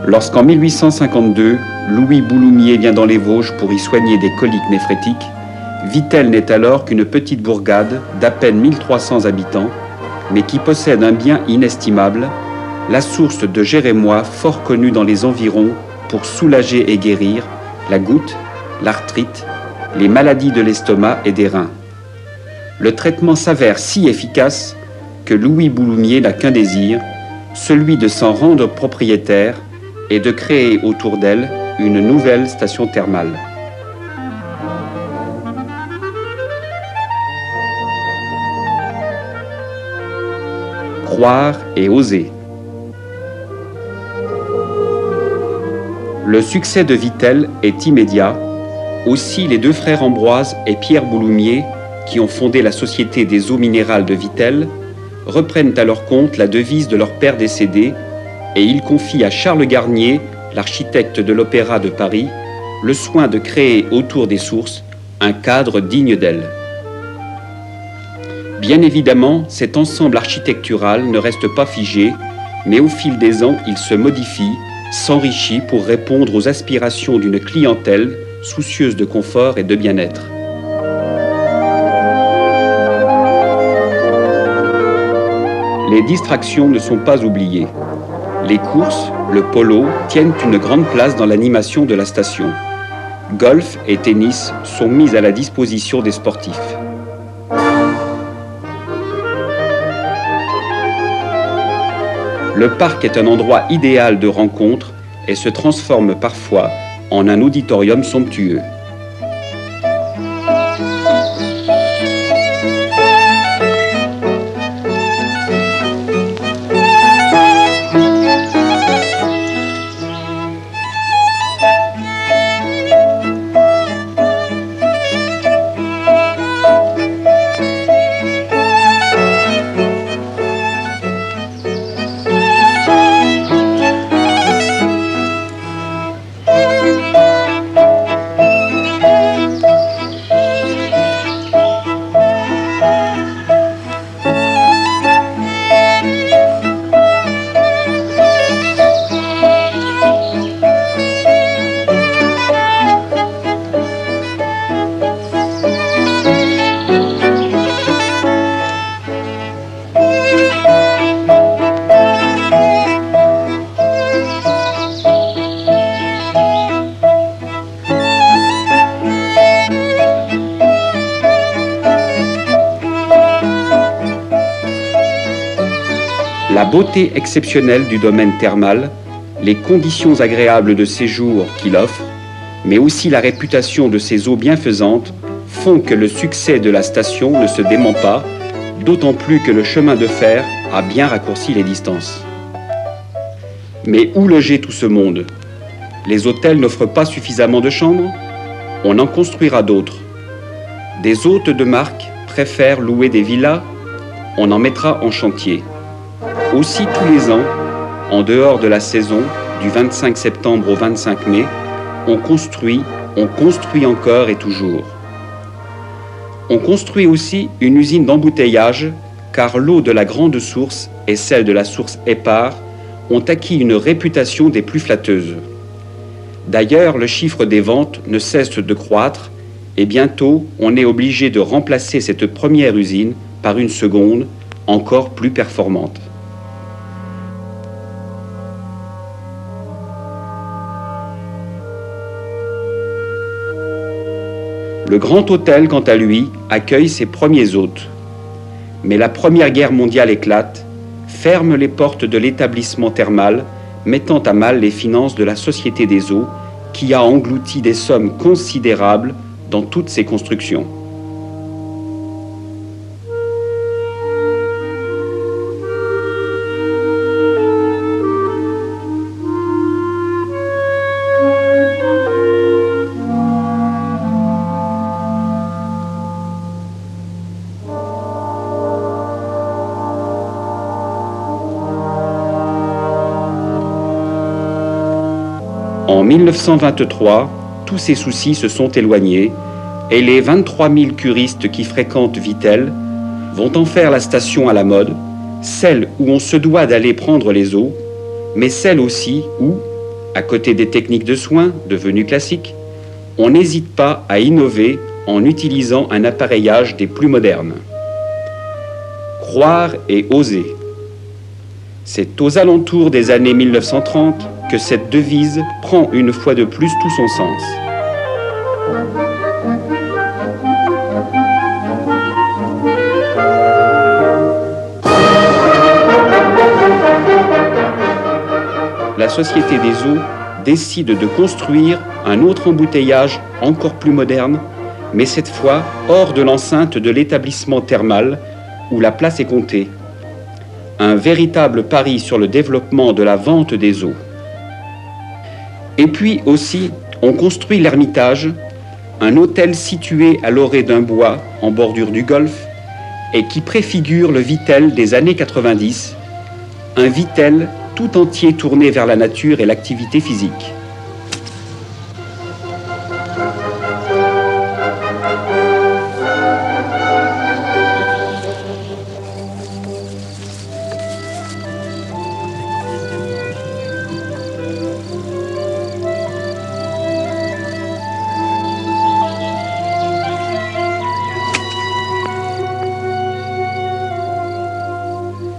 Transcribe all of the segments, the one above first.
Lorsqu'en 1852, Louis Bouloumier vient dans les Vosges pour y soigner des coliques néphrétiques, Vittel n'est alors qu'une petite bourgade d'à peine 1300 habitants, mais qui possède un bien inestimable, la source de Jérémois fort connue dans les environs pour soulager et guérir la goutte, l'arthrite, les maladies de l'estomac et des reins. Le traitement s'avère si efficace que Louis Bouloumier n'a qu'un désir, celui de s'en rendre propriétaire et de créer autour d'elle une nouvelle station thermale. Croire et oser. Le succès de Vittel est immédiat. Aussi, les deux frères Ambroise et Pierre Bouloumier, qui ont fondé la Société des eaux minérales de Vittel, reprennent à leur compte la devise de leur père décédé et ils confient à Charles Garnier, l'architecte de l'Opéra de Paris, le soin de créer autour des sources un cadre digne d'elles. Bien évidemment, cet ensemble architectural ne reste pas figé, mais au fil des ans, il se modifie, s'enrichit pour répondre aux aspirations d'une clientèle soucieuse de confort et de bien-être. Les distractions ne sont pas oubliées. Les courses, le polo, tiennent une grande place dans l'animation de la station. Golf et tennis sont mis à la disposition des sportifs. Le parc est un endroit idéal de rencontre et se transforme parfois en un auditorium somptueux. La beauté exceptionnelle du domaine thermal, les conditions agréables de séjour qu'il offre, mais aussi la réputation de ses eaux bienfaisantes font que le succès de la station ne se dément pas, d'autant plus que le chemin de fer a bien raccourci les distances. Mais où loger tout ce monde? Les hôtels n'offrent pas suffisamment de chambres? On en construira d'autres. Des hôtes de marque préfèrent louer des villas? On en mettra en chantier. Aussi, tous les ans, en dehors de la saison, du 25 septembre au 25 mai, on construit encore et toujours. On construit aussi une usine d'embouteillage, car l'eau de la grande source et celle de la source Épar ont acquis une réputation des plus flatteuses. D'ailleurs, le chiffre des ventes ne cesse de croître, et bientôt, on est obligé de remplacer cette première usine par une seconde, encore plus performante. Le Grand Hôtel, quant à lui, accueille ses premiers hôtes. Mais la Première Guerre mondiale éclate, ferme les portes de l'établissement thermal, mettant à mal les finances de la Société des eaux, qui a englouti des sommes considérables dans toutes ses constructions. En 1923, tous ces soucis se sont éloignés et les 23 000 curistes qui fréquentent Vittel vont en faire la station à la mode, celle où on se doit d'aller prendre les eaux, mais celle aussi où, à côté des techniques de soins devenues classiques, on n'hésite pas à innover en utilisant un appareillage des plus modernes. Croire et oser. C'est aux alentours des années 1930 que cette devise prend une fois de plus tout son sens. La Société des Eaux décide de construire un autre embouteillage encore plus moderne, mais cette fois hors de l'enceinte de l'établissement thermal où la place est comptée. Un véritable pari sur le développement de la vente des eaux. Et puis aussi, on construit l'Ermitage, un hôtel situé à l'orée d'un bois en bordure du golfe et qui préfigure le Vittel des années 90, un Vittel tout entier tourné vers la nature et l'activité physique.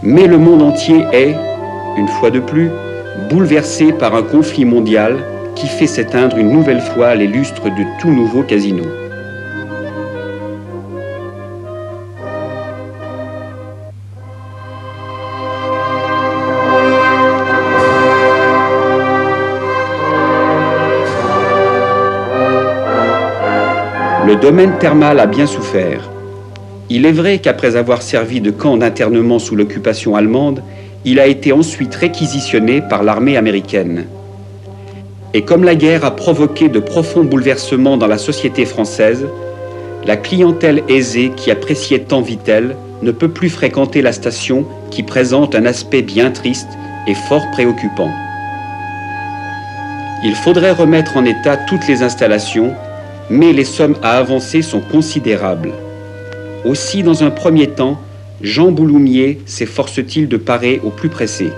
Mais le monde entier est, une fois de plus, bouleversé par un conflit mondial qui fait s'éteindre une nouvelle fois les lustres de tout nouveau casino. Le domaine thermal a bien souffert. Il est vrai qu'après avoir servi de camp d'internement sous l'occupation allemande, il a été ensuite réquisitionné par l'armée américaine. Et comme la guerre a provoqué de profonds bouleversements dans la société française, la clientèle aisée qui appréciait tant Vittel ne peut plus fréquenter la station qui présente un aspect bien triste et fort préoccupant. Il faudrait remettre en état toutes les installations, mais les sommes à avancer sont considérables. Aussi, dans un premier temps, Jean Bouloumier s'efforce-t-il de parer au plus pressé.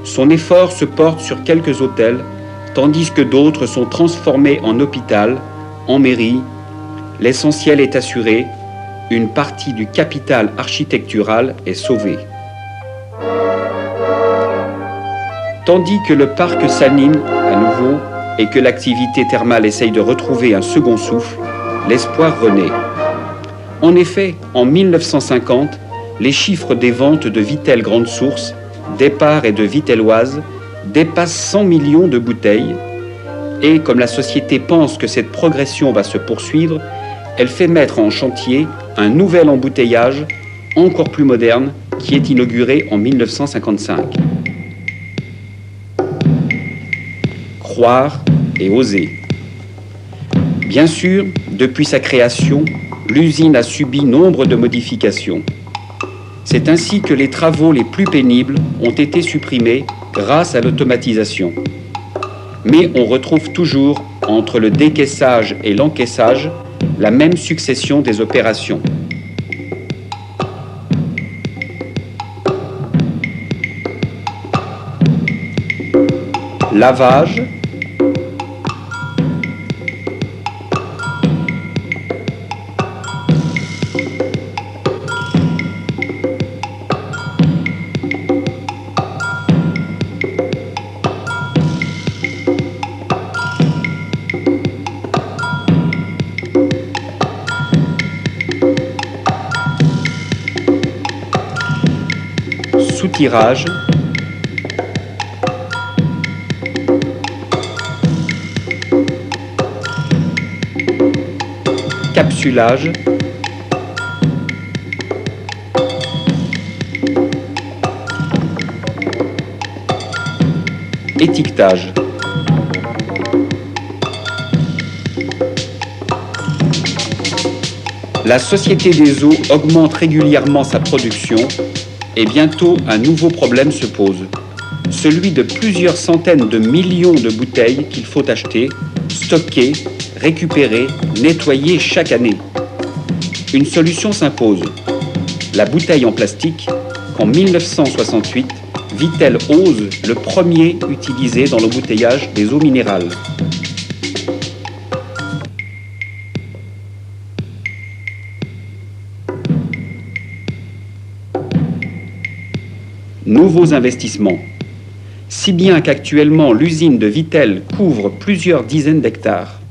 Son effort se porte sur quelques hôtels, tandis que d'autres sont transformés en hôpital, en mairie. L'essentiel est assuré, une partie du capital architectural est sauvée. Tandis que le parc s'anime à nouveau et que l'activité thermale essaye de retrouver un second souffle, l'espoir renaît. En effet, en 1950, les chiffres des ventes de Vittel Grande Source, d'Épars et de Vittelloise dépassent 100 millions de bouteilles et, comme la société pense que cette progression va se poursuivre, elle fait mettre en chantier un nouvel embouteillage encore plus moderne qui est inauguré en 1955. Croire et oser. Bien sûr, depuis sa création, l'usine a subi nombre de modifications. C'est ainsi que les travaux les plus pénibles ont été supprimés grâce à l'automatisation. Mais on retrouve toujours, entre le décaissage et l'encaissage, la même succession des opérations. Lavage, soutirage, capsulage, étiquetage. La Société des Eaux augmente régulièrement sa production et bientôt un nouveau problème se pose. celui de plusieurs centaines de millions de bouteilles qu'il faut acheter, stocker, récupérer, nettoyer chaque année. Une solution s'impose. La bouteille en plastique, qu'en 1968, Vittel ose le premier utiliser dans l'embouteillage des eaux minérales. Nouveaux investissements. Si bien qu'actuellement l'usine de Vittel couvre plusieurs dizaines d'hectares.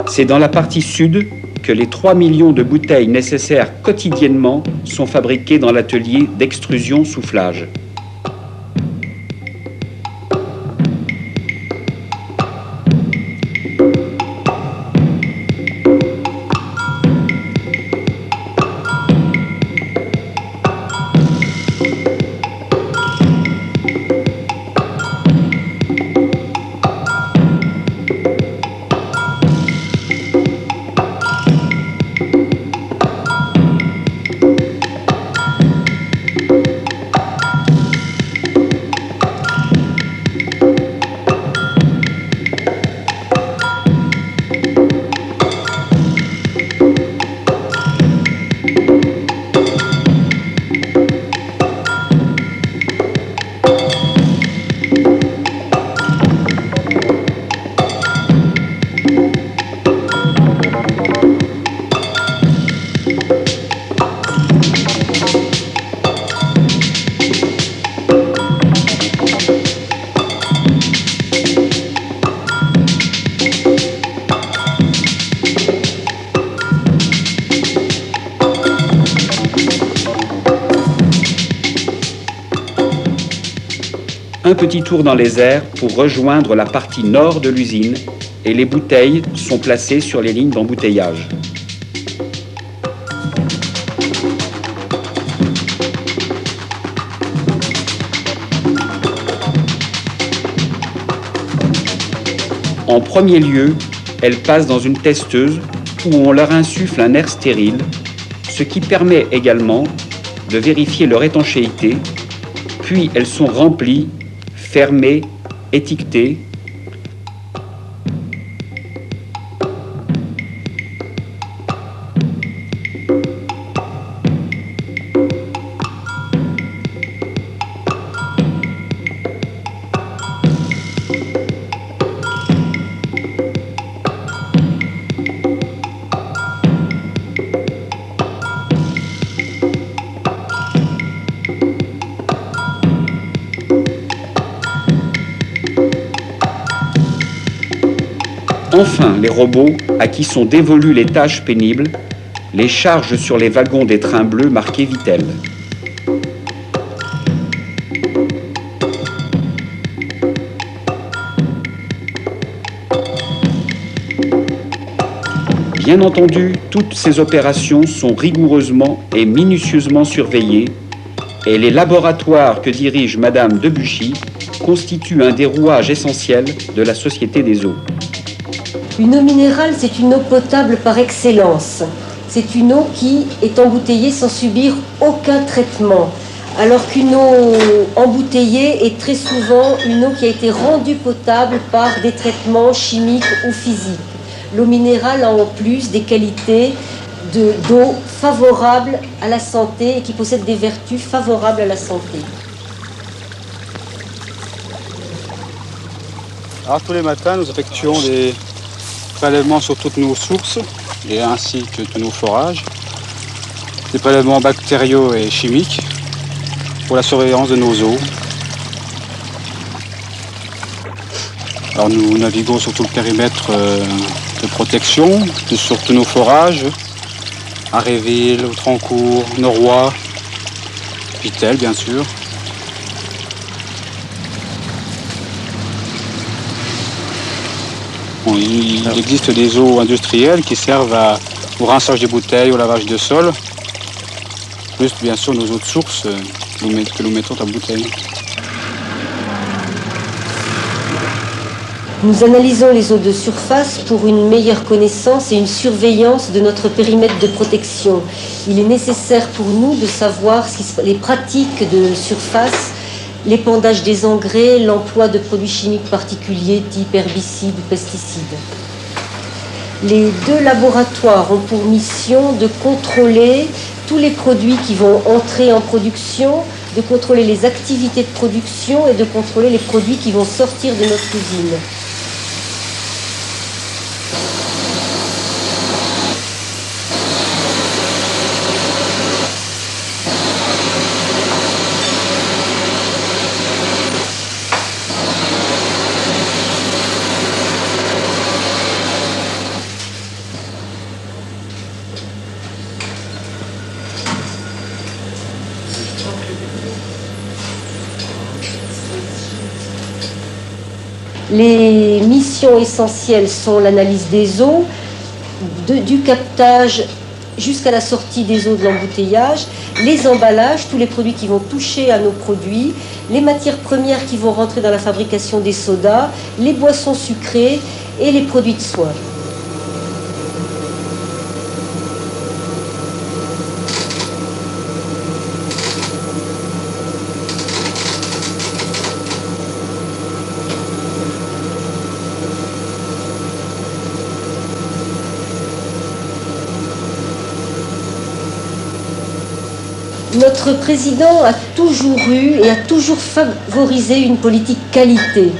C'est dans la partie sud que les 3 millions de bouteilles nécessaires quotidiennement sont fabriquées dans l'atelier d'extrusion-soufflage. Un petit tour dans les airs pour rejoindre la partie nord de l'usine et les bouteilles sont placées sur les lignes d'embouteillage. En premier lieu, elles passent dans une testeuse où on leur insuffle un air stérile, ce qui permet également de vérifier leur étanchéité, puis elles sont remplies, fermées, étiquetées. Enfin, les robots à qui sont dévolues les tâches pénibles les chargent sur les wagons des trains bleus marqués Vittel. Bien entendu, toutes ces opérations sont rigoureusement et minutieusement surveillées et les laboratoires que dirige Madame Debuchy constituent un des rouages essentiels de la Société des eaux. Une eau minérale, c'est une eau potable par excellence. C'est une eau qui est embouteillée sans subir aucun traitement. Alors qu'une eau embouteillée est très souvent une eau qui a été rendue potable par des traitements chimiques ou physiques. L'eau minérale a en plus des qualités d'eau favorables à la santé et qui possède des vertus favorables à la santé. Alors tous les matins, nous effectuons des prélèvements sur toutes nos sources et ainsi que tous nos forages, des prélèvements bactériaux et chimiques pour la surveillance de nos eaux. Alors nous naviguons sur tout le périmètre de protection, sur tous nos forages, à Réville, au Trancourt, Noroy, Vittel bien sûr. Il existe des eaux industrielles qui servent au rinçage des bouteilles, au lavage de sol, plus bien sûr nos eaux de source que nous mettons à bouteille. Nous analysons les eaux de surface pour une meilleure connaissance et une surveillance de notre périmètre de protection. Il est nécessaire pour nous de savoir les pratiques de surface, l'épandage des engrais, l'emploi de produits chimiques particuliers type herbicides ou pesticides. Les deux laboratoires ont pour mission de contrôler tous les produits qui vont entrer en production, de contrôler les activités de production et de contrôler les produits qui vont sortir de notre usine. Les missions essentielles sont l'analyse des eaux, du captage jusqu'à la sortie des eaux de l'embouteillage, les emballages, tous les produits qui vont toucher à nos produits, les matières premières qui vont rentrer dans la fabrication des sodas, les boissons sucrées et les produits de soins. Notre président a toujours eu et a toujours favorisé une politique qualité.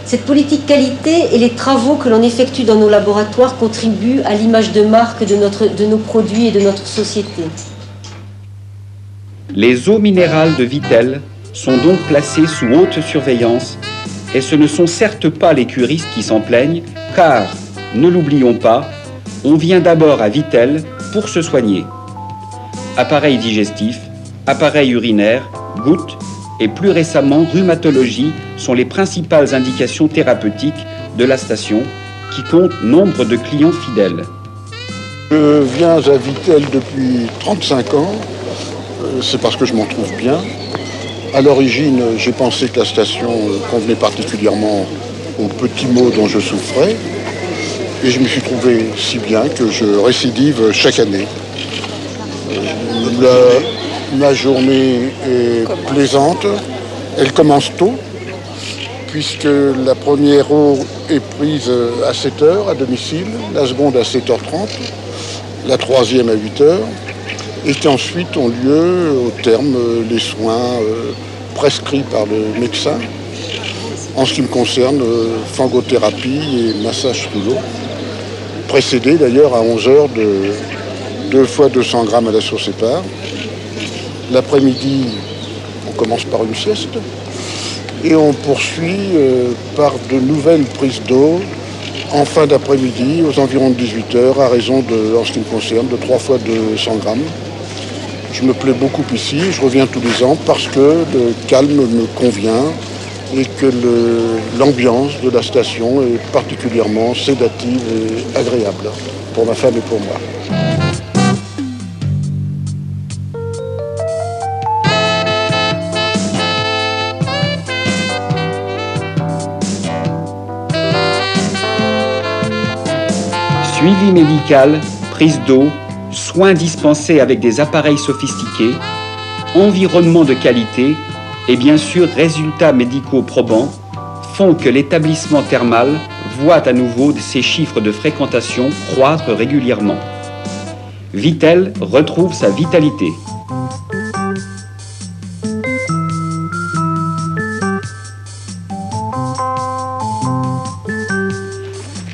Cette politique qualité et les travaux que l'on effectue dans nos laboratoires contribuent à l'image de marque de nos produits et de notre société. Les eaux minérales de Vittel sont donc placées sous haute surveillance et ce ne sont certes pas les curistes qui s'en plaignent car, ne l'oublions pas, on vient d'abord à Vittel pour se soigner. Appareil digestif, appareil urinaire, gouttes et plus récemment rhumatologie sont les principales indications thérapeutiques de la station qui compte nombre de clients fidèles. Je viens à Vittel depuis 35 ans, c'est parce que je m'en trouve bien. À l'origine, j'ai pensé que la station convenait particulièrement aux petits maux dont je souffrais et je me suis trouvé si bien que je récidive chaque année. Ma journée est plaisante, elle commence tôt, puisque la première eau est prise à 7h à domicile, la seconde à 7h30, la troisième à 8h, et qu'ensuite ont lieu au terme les soins prescrits par le médecin, en ce qui me concerne, fangothérapie et massage sous l'eau, précédé d'ailleurs à 11h de 2 fois 200 grammes à la source épars. L'après-midi, on commence par une sieste et on poursuit par de nouvelles prises d'eau en fin d'après-midi, aux environs de 18h, à raison en ce qui me concerne, de 3 fois 200 grammes. Je me plais beaucoup ici, je reviens tous les ans parce que le calme me convient et que l'ambiance de la station est particulièrement sédative et agréable pour ma femme et pour moi. Suivi médical, prise d'eau, soins dispensés avec des appareils sophistiqués, environnement de qualité et bien sûr résultats médicaux probants font que l'établissement thermal voit à nouveau ses chiffres de fréquentation croître régulièrement. Vittel retrouve sa vitalité.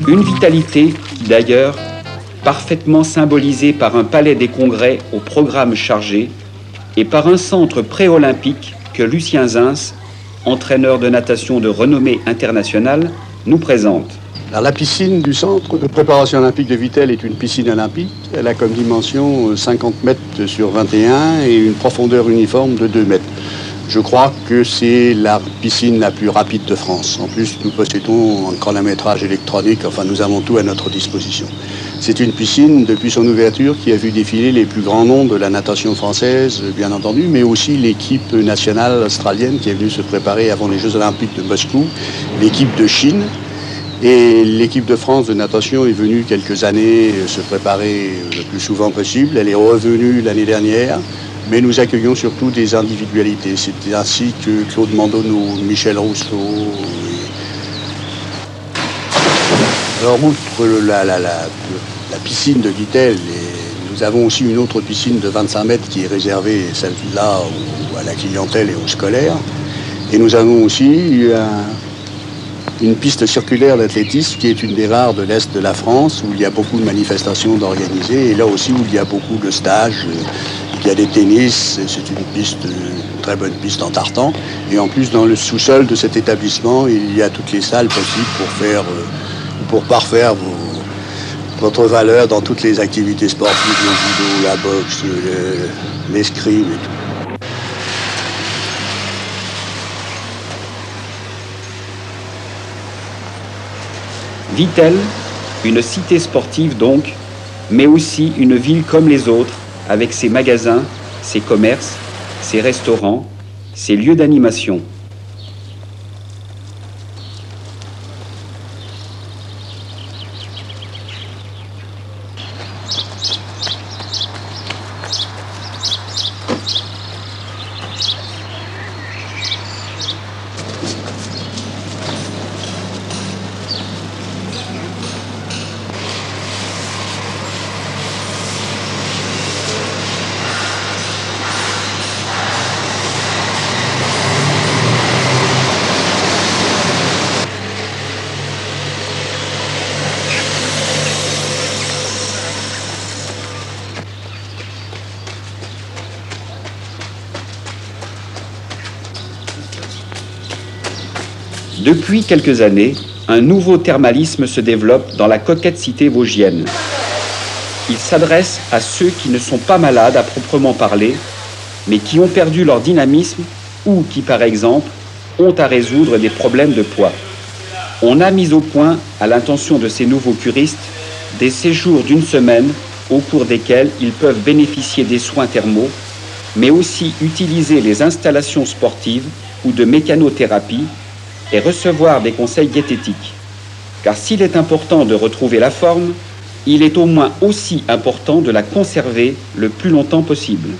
Une vitalité qui d'ailleurs, parfaitement symbolisée par un palais des congrès au programme chargé et par un centre pré-olympique que Lucien Zins, entraîneur de natation de renommée internationale, nous présente. Alors, la piscine du centre de préparation olympique de Vittel est une piscine olympique. Elle a comme dimension 50 mètres sur 21 et une profondeur uniforme de 2 mètres. Je crois que c'est la piscine la plus rapide de France. En plus, nous possédons un chronométrage électronique, enfin nous avons tout à notre disposition. C'est une piscine, depuis son ouverture, qui a vu défiler les plus grands noms de la natation française, bien entendu, mais aussi l'équipe nationale australienne qui est venue se préparer avant les Jeux Olympiques de Moscou, l'équipe de Chine, Et l'équipe de France de natation est venue quelques années se préparer le plus souvent possible. Elle est revenue l'année dernière, mais nous accueillons surtout des individualités. C'est ainsi que Claude Mandonneau, Michel Rousseau. Alors, outre la piscine de Vittel, nous avons aussi une autre piscine de 25 mètres qui est réservée, celle-là, à la clientèle et aux scolaires. Et nous avons aussi une piste circulaire d'athlétisme qui est une des rares de l'Est de la France, où il y a beaucoup de manifestations d'organiser, et là aussi où il y a beaucoup de stages. Il y a des tennis, c'est une très bonne piste en tartan. Et en plus, dans le sous-sol de cet établissement, il y a toutes les salles possibles pour parfaire votre valeur dans toutes les activités sportives, le judo, la boxe, l'escrime et tout. Vittel, une cité sportive donc, mais aussi une ville comme les autres, avec ses magasins, ses commerces, ses restaurants, ses lieux d'animation. Depuis quelques années, un nouveau thermalisme se développe dans la coquette cité vosgienne. Il s'adresse à ceux qui ne sont pas malades à proprement parler, mais qui ont perdu leur dynamisme ou qui, par exemple, ont à résoudre des problèmes de poids. On a mis au point, à l'intention de ces nouveaux curistes, des séjours d'une semaine au cours desquels ils peuvent bénéficier des soins thermaux, mais aussi utiliser les installations sportives ou de mécanothérapie et recevoir des conseils diététiques. Car s'il est important de retrouver la forme, il est au moins aussi important de la conserver le plus longtemps possible.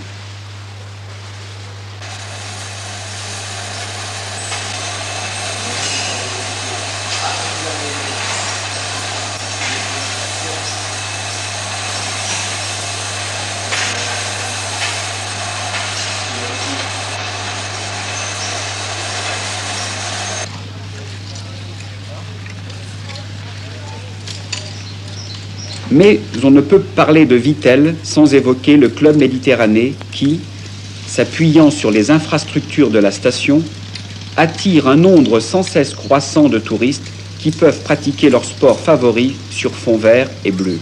Mais on ne peut parler de Vittel sans évoquer le Club Méditerranée qui, s'appuyant sur les infrastructures de la station, attire un nombre sans cesse croissant de touristes qui peuvent pratiquer leur sport favori sur fond vert et bleu.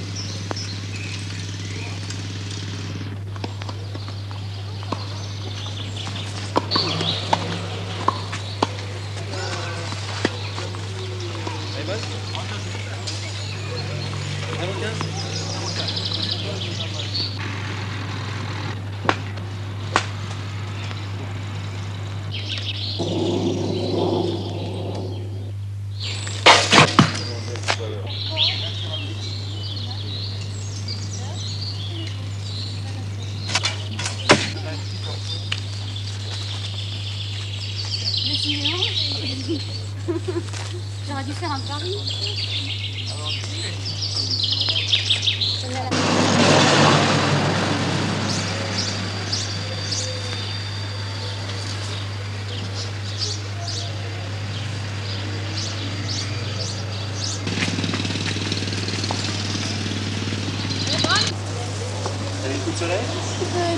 J'aurais dû faire un pari.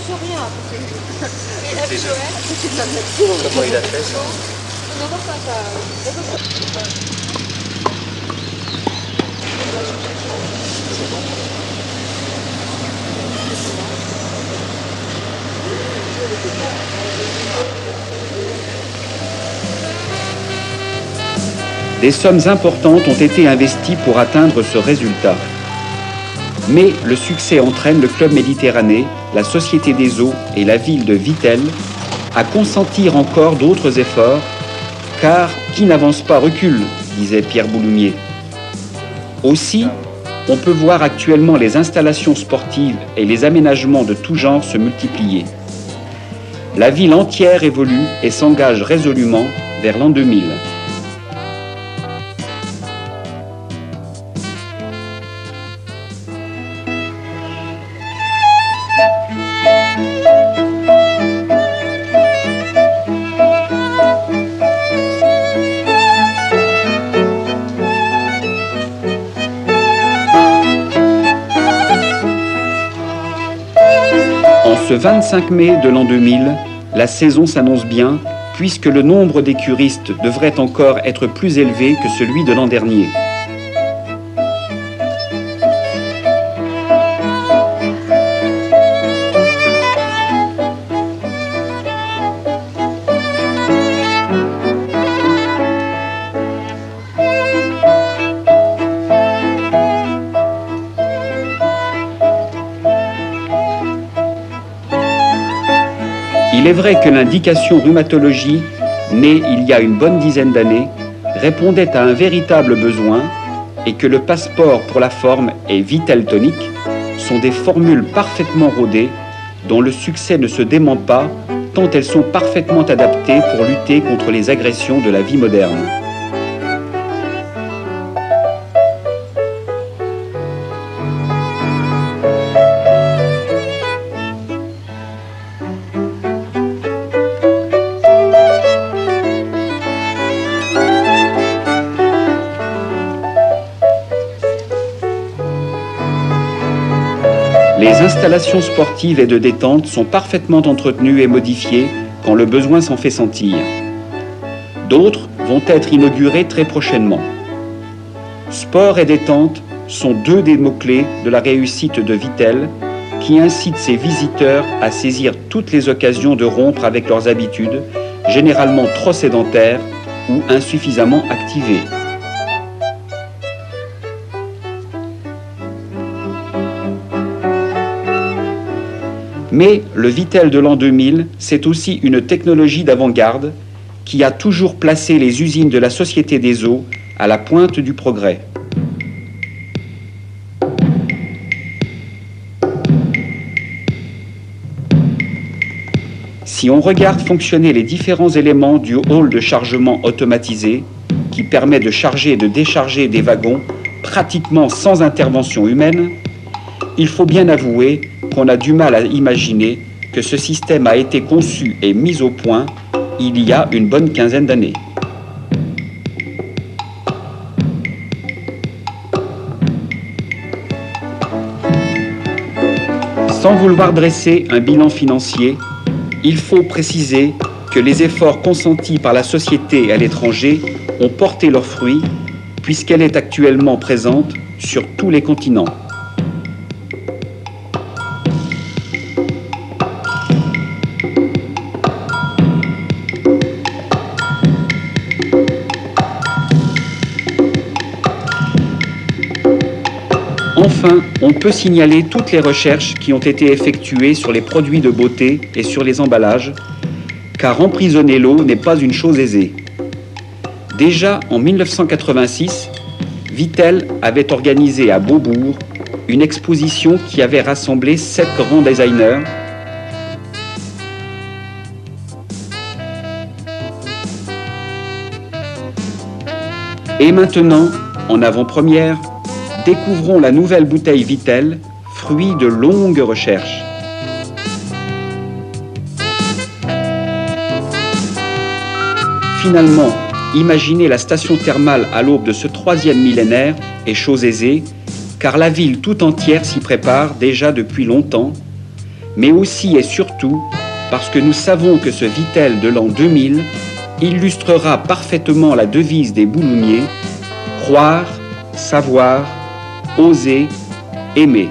Sur rien. Comment il a fait ça? Des sommes importantes ont été investies pour atteindre ce résultat. Mais le succès entraîne le Club Méditerranée, la Société des Eaux et la ville de Vittel à consentir encore d'autres efforts, car qui n'avance pas recule, disait Pierre Bouloumier. Aussi, on peut voir actuellement les installations sportives et les aménagements de tout genre se multiplier. La ville entière évolue et s'engage résolument vers l'an 2000. En ce 25 mai de l'an 2000, la saison s'annonce bien puisque le nombre d'écuristes devrait encore être plus élevé que celui de l'an dernier. Il est vrai que l'indication rhumatologie, née il y a une bonne dizaine d'années, répondait à un véritable besoin et que le passeport pour la forme et Vitel Tonic sont des formules parfaitement rodées dont le succès ne se dément pas tant elles sont parfaitement adaptées pour lutter contre les agressions de la vie moderne. Les installations sportives et de détente sont parfaitement entretenues et modifiées quand le besoin s'en fait sentir. D'autres vont être inaugurées très prochainement. Sport et détente sont deux des mots-clés de la réussite de Vitel, qui incite ses visiteurs à saisir toutes les occasions de rompre avec leurs habitudes, généralement trop sédentaires ou insuffisamment activées. Mais le Vitel de l'an 2000, c'est aussi une technologie d'avant-garde qui a toujours placé les usines de la Société des Eaux à la pointe du progrès. Si on regarde fonctionner les différents éléments du hall de chargement automatisé, qui permet de charger et de décharger des wagons pratiquement sans intervention humaine, il faut bien avouer qu'on a du mal à imaginer que ce système a été conçu et mis au point il y a une bonne quinzaine d'années. Sans vouloir dresser un bilan financier, il faut préciser que les efforts consentis par la société à l'étranger ont porté leurs fruits puisqu'elle est actuellement présente sur tous les continents. Enfin, on peut signaler toutes les recherches qui ont été effectuées sur les produits de beauté et sur les emballages, car emprisonner l'eau n'est pas une chose aisée. Déjà en 1986, Vitel avait organisé à Beaubourg une exposition qui avait rassemblé 7 grands designers. Et maintenant, en avant-première, découvrons la nouvelle bouteille Vitel, fruit de longues recherches. Finalement, imaginer la station thermale à l'aube de ce 3e millénaire est chose aisée, car la ville tout entière s'y prépare déjà depuis longtemps, mais aussi et surtout parce que nous savons que ce Vitel de l'an 2000 illustrera parfaitement la devise des Bouloumiers, croire, savoir, oser, aimer.